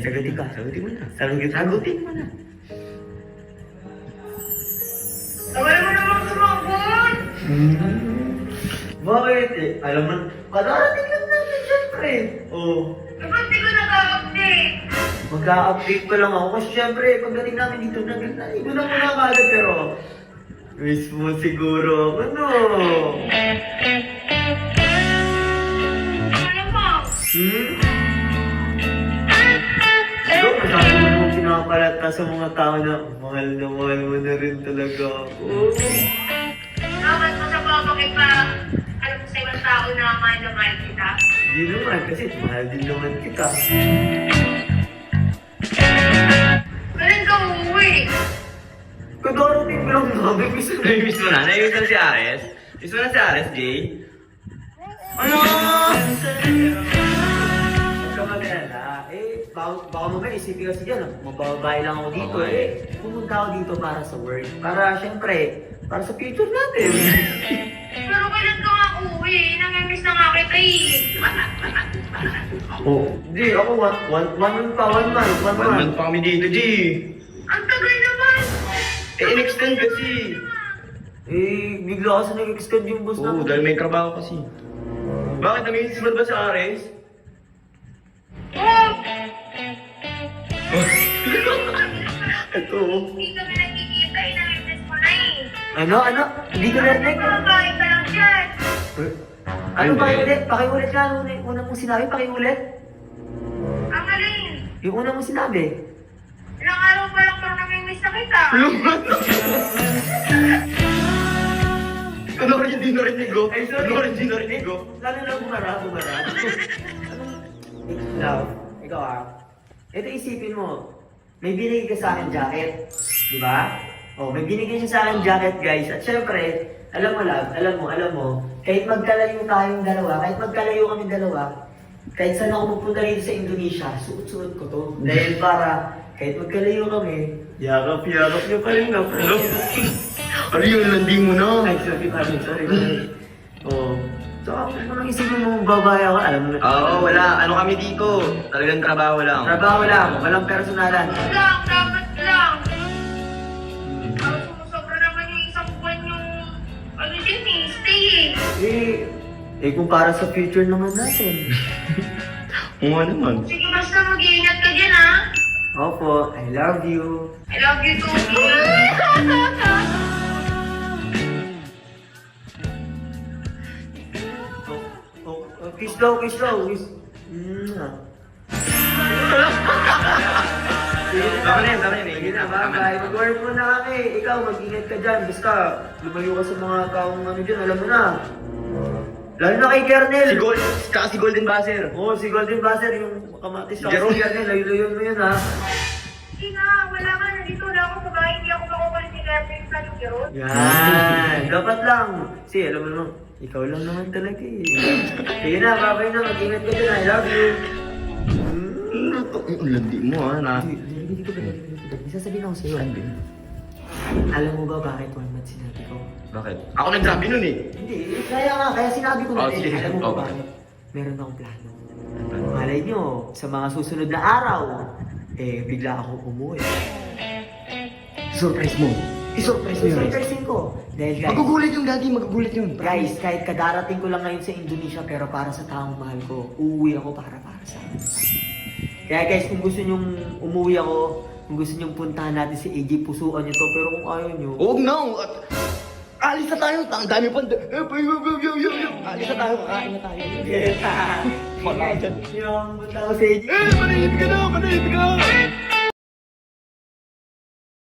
Sagutin ka. Sagutin mo na. Sagutin mo na. Tawala mo naman sumagot! Bakit eh? Alam mo, padarating lang natin syempre. Oo. Ba't di ko nag-update? Mag-a-update ko lang ako kasi syempre pagdating namin dito naligo na muna kagad pero miss mo siguro ako no. Ano mo? Ikaw masabi mo nung pinapalata sa mga tao na mahal mo na rin talaga ako. Bakit mo sa bakit pa alam mo sa ibang tao na mahal na mahal kita? Hindi naman kasi mahal din naman kita. Kailan ka uuwi? Kadarating lang namin gusto mo. Nai-miss mo na? Nai-miss mo na si Ares? Miss mo na si Ares, Jay? Ano? Huwag ka mag-alala. Baka mamaya isipin kasi dyan, mabababae lang ako dito Pumunta ako dito para sa work. Para syempre, para sa future natin. Pero kailan ka nga uuwi? Namimiss na nga kita eh. Hindi, ako one month pa. 1 month pa kami dito, Jay. Ang tagal naman! In-extend kasi. Bigla kasi nag-extend yung boss Oo, dahil may trabaho kasi. Bakit? Nami-miss mo ba si Ares? Oh! Ito. Hindi kami nagkikita eh. Namimiss mo na eh. Ano? Hindi ko narinig. Babae ka lang dyan. Ano pakiulit? Pakiulit ka. Una mong sinabi, pakiulit. Ang galing. Yung una mong sinabi. Ilang araw pa lang parang namimiss na kita. Ano rin hindi narinig ko? Ay, sorry. Ano rin hindi narinig ko? Lalo na bumara. Ikaw Ito isipin mo. May binigay ka sa akin jacket. Di ba? May binigay siya sa akin jacket, guys. At syempre, alam mo, kahit magkalayo tayong dalawa, kahit saan ako magpunta rito sa Indonesia, suot-suot ko to. Dahil para, kahit magkalayo kami, yakap-yakap niyo pa rin ako. Ano yun? Landing mo na. Ay, sorry. So, kung nang isipin mo babae ako, alam mo na. Oo, wala. Ano kami dito? Talagang trabaho lang. Trabaho lang, walang personalan. Dapat lang. Parang sumusobra naman yung isang buwan yung ano dyan eh, stay eh. Kung para sa future naman natin. Oo nga naman. Sige, basta mag-iingat ka dyan ha. Opo, I love you. I love you too. Kiss daw. Kiss. Tama na yun. Sige na, bye. Mag-work muna kami. Ikaw, mag-ingat ka dyan. Basta, lumayo ka sa mga taong ano dyan, alam mo na. Lalo na kay Kernel. Si Golden Buzzer. Oo, si Golden Buzzer, yung kamatis sa Jerome. si Kernel. Layo-layo mo yun, ha? Hindi nga, wala ka. Nandito wala ako sa bahay. Hindi ako makukulit ni Catherine sa lugar. Yan. Dapat lang. Kasi, alam mo naman, ikaw lang naman talaga eh. Sige na, babay na. Mag-ingat ka dyan. I love you. Ang landi mo na. Hindi ko ba? May sasabihin ako sa'yo. Alam mo ba bakit 1 month sinabi ko? Bakit? Ako nagsabi nun eh. Hindi, kaya sinabi ko na Oh, sige. Alam mo Oh, ba bakit? Meron akong plano. Malay nyo, sa mga susunod na araw, bigla akong umuwi. Surprise mo. I-surprise mo yun. Surprisein ko. Dahil guys, Magugulit yun. guys, kahit kadarating ko lang ngayon sa Indonesia, pero para sa taong mahal ko, uuwi ako para sa akin. Kaya guys, kung gusto nyong umuwi ako, kung gusto nyong puntahan natin si AJ, pusuan nyo to, pero kung ayaw nyo, Huwag na. Alis na tayo. Ang dami pa. Alis na tayo. Kakain na tayo. Wala dyan. Yung punta ko sa AJ. Manahit ka na.